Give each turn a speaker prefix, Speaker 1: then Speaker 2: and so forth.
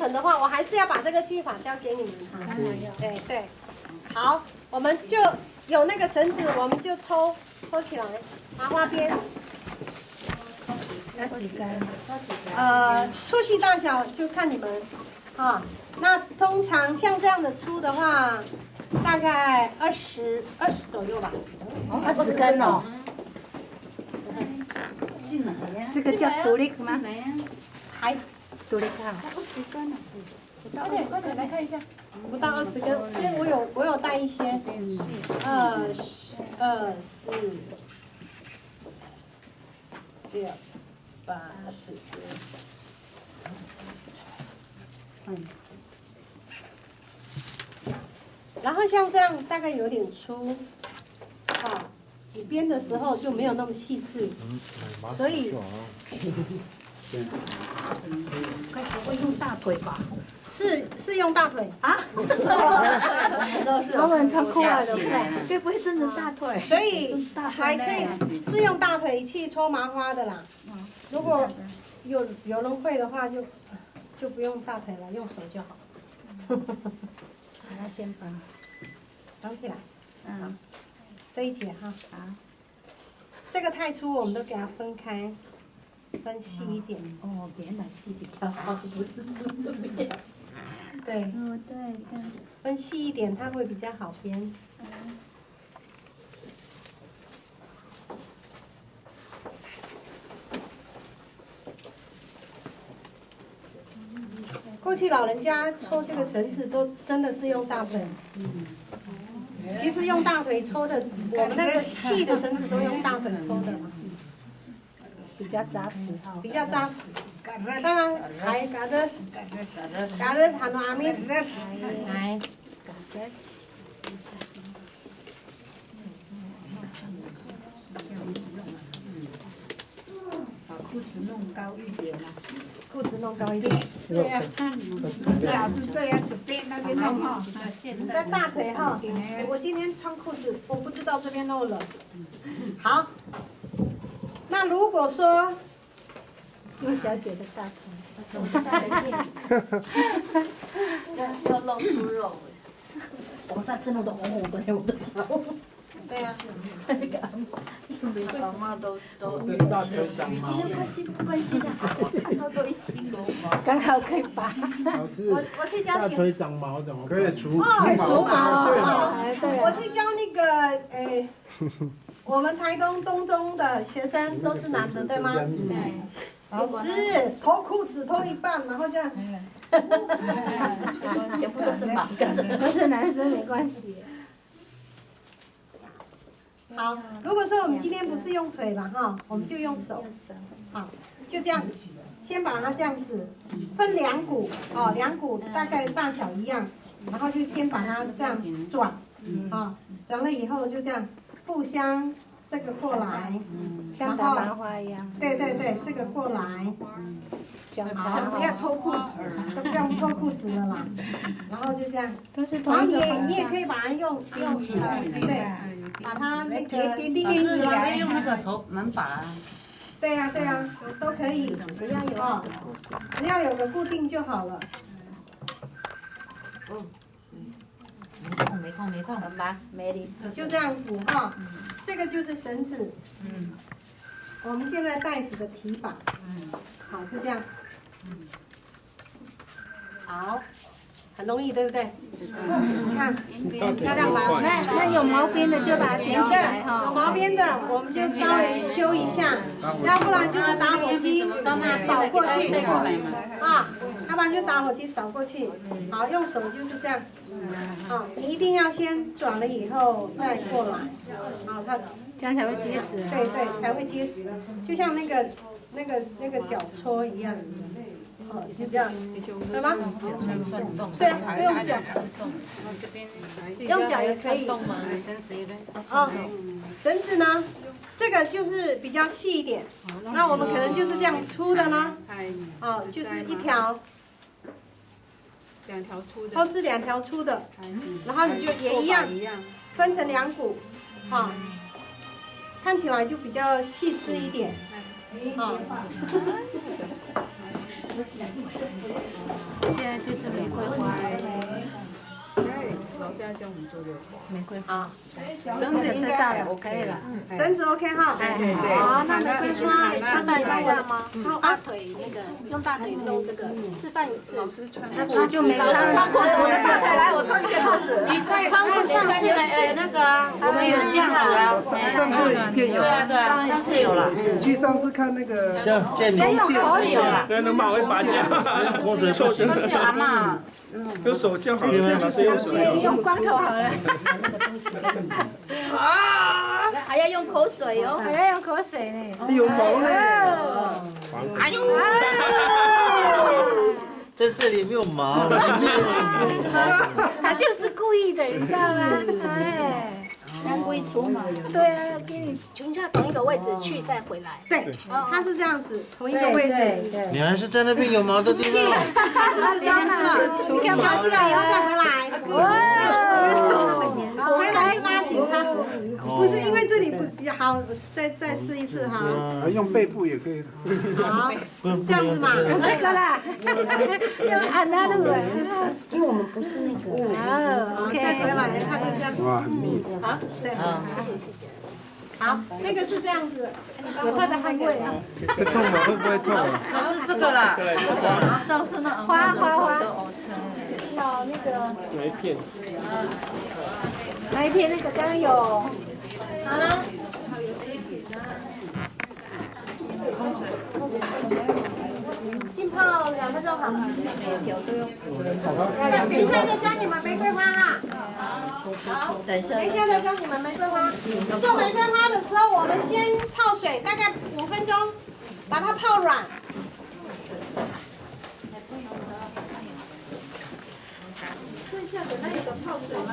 Speaker 1: 成的话，我还是要把这个技法教给你们。对对，好，我们就有那个绳子，我们就抽起来，麻花边。
Speaker 2: 要几根？
Speaker 1: 粗细大小就看你们啊。那通常像这样的粗的话，大概20左右吧。
Speaker 2: 20根哦。这个叫独立吗？
Speaker 1: 还
Speaker 2: 独立啊。
Speaker 3: 快点来看一下。
Speaker 1: 不到20根，所以我有带一些。2、4、6、8、10。然后像这样大概有点粗，你编的时候就没有那么细致，所以
Speaker 2: 会用大腿吧？
Speaker 1: 是用大腿
Speaker 2: 啊？我们超酷的，该不会真的大腿？
Speaker 1: 所以还可以是用大腿去搓麻花的啦。如果有人会的话，就不用大腿了，用手就好。
Speaker 2: 那先
Speaker 1: 绑起来。这一节哈。好。这个太粗，我们都给它分开，分细一点。
Speaker 2: 哦，原来细比较好，不是粗比较。
Speaker 1: 对。
Speaker 2: 对。
Speaker 1: 分细一点，它会比较好编。过去老人家抽这个绳子都真的是用大腿。其实用大腿抽的，我们那个细的绳子都用大腿抽的嘛。
Speaker 2: 比较扎实哈。
Speaker 1: 比较扎实。当然还嘎的喊阿咪斯，来。
Speaker 4: 把裤子弄高一点啊。
Speaker 1: 裤子弄高一点。
Speaker 4: 对呀，是老是这样子编那边弄哈。
Speaker 1: 在大腿哈，我今天穿裤子，我不知道这边弄冷。好，那如果说
Speaker 2: 用小姐的大腿，
Speaker 3: 要露出肉。
Speaker 2: 我上次弄得红红的，我的脚。
Speaker 1: 对呀。
Speaker 3: 阿妈都
Speaker 5: 大腿长毛。
Speaker 2: 没关系，没关系的，看到都一起刚好可以拔。
Speaker 5: 老师，
Speaker 1: 我去教你。
Speaker 5: 大腿长毛怎么可以除
Speaker 1: 除毛？
Speaker 2: 对。
Speaker 1: 我去教那个我们台东东中的学生都是男的，对吗？
Speaker 2: 对。
Speaker 1: 老师脱裤子脱一半，然后这样。
Speaker 2: 全部都是毛，都是男生没关系。
Speaker 1: 好，如果说我们今天不是用腿了哈，我们就用手。好，就这样，先把它这样子分2股，2股大概大小一样，然后就先把它这样转，转了以后就这样互相这个过来，
Speaker 2: 像打麻花一样。
Speaker 1: 对，这个过来。
Speaker 4: 不要脱裤子，
Speaker 1: 都不用脱裤子了啦，然后就这样。
Speaker 2: 都是
Speaker 1: 然后
Speaker 2: 同一个方向。
Speaker 1: 你也可以把它用对，把它那个钉起
Speaker 3: 可
Speaker 1: 来。
Speaker 3: 以用那个手门把啊。
Speaker 1: 对呀，都可以，只要有个固定就好了。
Speaker 3: 没空，门把没力。
Speaker 1: 就这样子哈，这个就是绳子。我们现在带子的提把。好，就这样。好，很容易，对不对？你看，漂亮吧？
Speaker 2: 那有毛边的就把它剪起来哈。
Speaker 1: 有毛边的，我们就稍微修一下，要不然就是打火机扫过去。要不然就打火机扫过去。好，用手就是这样。你一定要先转了以后再过来。它
Speaker 2: 这样才会结实。
Speaker 1: 对，才会结实，就像那个脚搓一样。就这样，对吗？对，不用脚，用脚也可以。绳子呢，这个就是比较细一点。那我们可能就是这样粗的呢，就是2条粗的，或是2条粗的，然后你就也一样，分成2股，看起来就比较细致一点，
Speaker 2: 现在就是玫瑰花。
Speaker 4: 对，老师要教我们做这个花。
Speaker 3: 玫瑰
Speaker 1: 好，
Speaker 4: 绳子应该还 OK 了。
Speaker 1: 绳子 OK 哈。
Speaker 4: 对对对。
Speaker 1: 好，那玫瑰花
Speaker 6: 示范一下吗？用大腿那个，用大腿弄这个，示范一次。
Speaker 4: 老师穿。
Speaker 2: 那就没看
Speaker 6: 穿裤子，
Speaker 3: 来，我穿一件裤子。
Speaker 6: 你在穿过上次的那个啊，
Speaker 3: 我们有这样子啊，
Speaker 7: 上次影片有，
Speaker 3: 对啊对啊，上次有了。
Speaker 7: 你去上次看那个
Speaker 5: 见
Speaker 2: 没有口水了，
Speaker 5: 那能马会拔掉，
Speaker 7: 口水不行，
Speaker 3: 是阿嬷。
Speaker 5: 用手就好了，老师用手。
Speaker 2: 用光头好了。
Speaker 3: 啊！还要用口水哦。
Speaker 2: 还要用口水呢。
Speaker 7: 有毛呢，
Speaker 3: 哎呦！
Speaker 8: 在这里没有毛，
Speaker 2: 他就是故意的，你知道吗？哎。
Speaker 3: 当归除毛。
Speaker 2: 对啊，给你。
Speaker 6: 请一下同一个位置去再回来。
Speaker 1: 对，它是这样子，同一个位置。
Speaker 8: 你还是在那边有毛的地方。
Speaker 1: 它是不是这样子？你看调制了以后再回来。回来是拉紧它，不是因为这里不比较好，再试一次哈。
Speaker 5: 用背部也可以。
Speaker 1: 好，这样子嘛。
Speaker 2: 这个啦，用安娜的吻。
Speaker 3: 因为我们不是那个。
Speaker 2: 好，OK。
Speaker 1: 再回来，它就这样。
Speaker 5: 哇，很密。
Speaker 1: 好，对，谢谢。好，那个是这样子。
Speaker 2: 有它的汗味啊。
Speaker 7: 会痛吗？会不会痛？
Speaker 3: 那是这个啦。
Speaker 2: 上次那花。有那个
Speaker 5: 哪一片？
Speaker 2: 哪一片？那个刚刚有。
Speaker 1: 好了。浸泡2分钟好。那等一下再教你们玫瑰花哈。好，等一下再教你们玫瑰花。做玫瑰花的时候，我们先泡水，大概5分钟，把它泡软。剩下的那个泡水吗？